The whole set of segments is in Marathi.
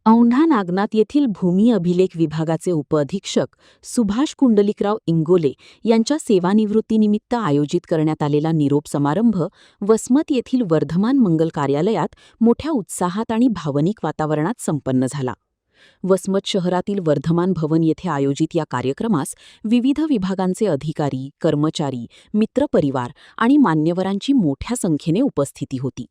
औंढा नागनाथ येथील भूमी अभिलेख विभागाचे उपअधीक्षक सुभाष कुंडलिकराव इंगोले यांच्या सेवानिवृत्तीनिमित्त आयोजित करण्यात आलेला निरोप समारंभ वसमत येथील वर्धमान मंगल कार्यालयात मोठ्या उत्साहात आणि भावनिक वातावरणात संपन्न झाला. वसमत शहरातील वर्धमान भवन येथे आयोजित या कार्यक्रमास विविध विभागांचे अधिकारी, कर्मचारी, मित्रपरिवार आणि मान्यवरांची मोठ्या संख्येने उपस्थिती होती.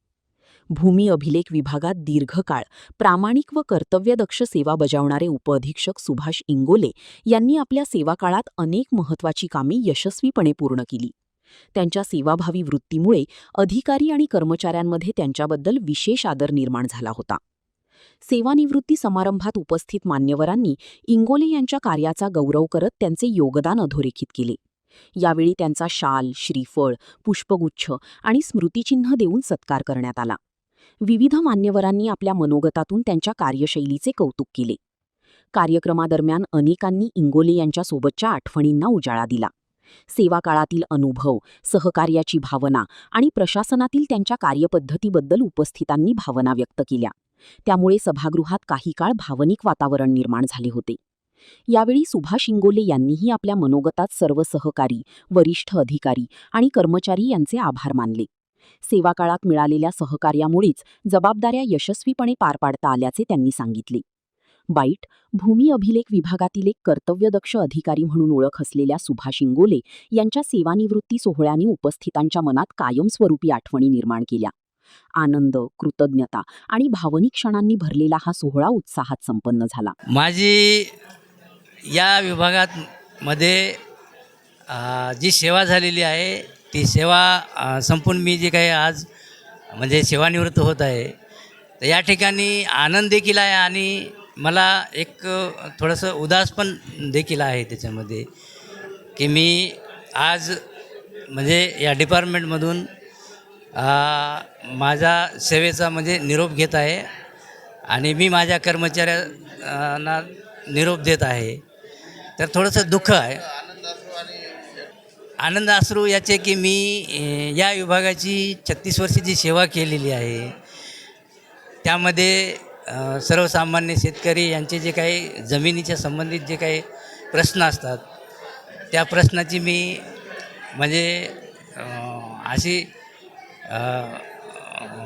भूमी अभिलेख विभागात दीर्घकाळ प्रामाणिक व कर्तव्यदक्ष सेवा बजावणारे उपअधीक्षक सुभाष इंगोले यांनी आपल्या सेवाकाळात अनेक महत्त्वाची कामे यशस्वीपणे पूर्ण केली. त्यांच्या सेवाभावी वृत्तीमुळे अधिकारी आणि कर्मचाऱ्यांमध्ये त्यांच्याबद्दल विशेष आदर निर्माण झाला होता. सेवानिवृत्ती समारंभात उपस्थित मान्यवरांनी इंगोले यांच्या कार्याचा गौरव करत त्यांचे योगदान अधोरेखित केले. यावेळी त्यांचा शाल, श्रीफळ, पुष्पगुच्छ आणि स्मृतिचिन्ह देऊन सत्कार करण्यात आला. विविध मान्यवरांनी आपल्या मनोगतातून त्यांच्या कार्यशैलीचे कौतुक केले. कार्यक्रमादरम्यान अनेकांनी इंगोले यांच्यासोबतच्या आठवणींना उजाळा दिला. सेवाकाळातील अनुभव, सहकार्याची भावना आणि प्रशासनातील त्यांच्या कार्यपद्धतीबद्दल उपस्थितांनी भावना व्यक्त केल्या. त्यामुळे सभागृहात काही काळ भावनिक वातावरण निर्माण झाले होते. यावेळी सुभाष इंगोले यांनीही आपल्या मनोगतात सर्व सहकारी, वरिष्ठ अधिकारी आणि कर्मचारी यांचे आभार मानले. सेवाकाळात मिळालेल्या सहकार्यामुळेच जबाबदाऱ्या यशस्वीपणे पार पाडता आल्याचे त्यांनी सांगितले. बाईट, भूमी अभिलेख विभागातील एक कर्तव्यदक्ष अधिकारी म्हणून ओळख असलेल्या सुभाष इंगोले यांच्या सेवानिवृत्ती सोहळ्याने उपस्थितांच्या मनात कायमस्वरूपी आठवणी निर्माण केल्या. आनंद, कृतज्ञता आणि भावनिक क्षणांनी भरलेला हा सोहळा उत्साहात संपन्न झाला. माझी या विभागात मध्ये जी सेवा झालेली आहे ती सेवा संपून मी जे काही आज म्हणजे सेवानिवृत्त होत आहे, तर या ठिकाणी आनंद देखील आहे आणि मला एक थोडंसं उदास पण देखील आहे त्याच्यामध्ये, की मी आज म्हणजे या डिपार्टमेंटमधून माझ्या सेवेचा म्हणजे निरोप घेत आहे आणि मी माझ्या कर्मचाऱ्यांना निरोप देत आहे. तर थोडंसं दुःख आहे, आनंद अश्रू याचे की मी या विभागाची 36 वर्षाची सेवा केलेली आहे. त्यामध्ये सर्वसामान्य शेतकरी यांचे जे काही जमिनीच्या संबंधित जे काही प्रश्न असतात त्या प्रश्नाची मी म्हणजे अशी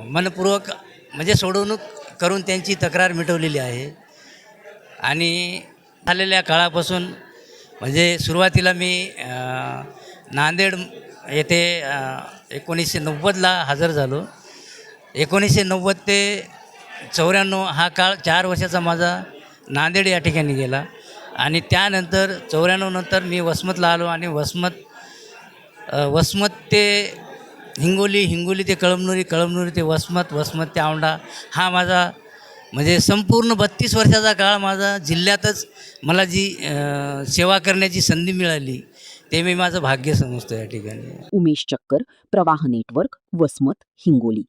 मनपूर्वक म्हणजे सोडवणूक करून त्यांची तक्रार मिटवलेली आहे. आणि आलेल्या काळापासून म्हणजे सुरुवातीला मी नांदेड येथे 1990ला हजर झालो. 1990 ते 94 हा काळ 4 वर्षाचा माझा नांदेड या ठिकाणी गेला. आणि त्यानंतर 94 नंतर मी वसमतला आलो आणि वसमत ते हिंगोली ते कळमनुरी ते वसमत ते औंढा हा माझा म्हणजे संपूर्ण 32 वर्षाचा काळ माझा जिल्ह्यातच मला जी सेवा करण्याची संधी मिळाली ते मी माझं भाग्य समजतो या ठिकाणी. उमेश चक्कर, प्रवाह नेटवर्क, वसमत, हिंगोली.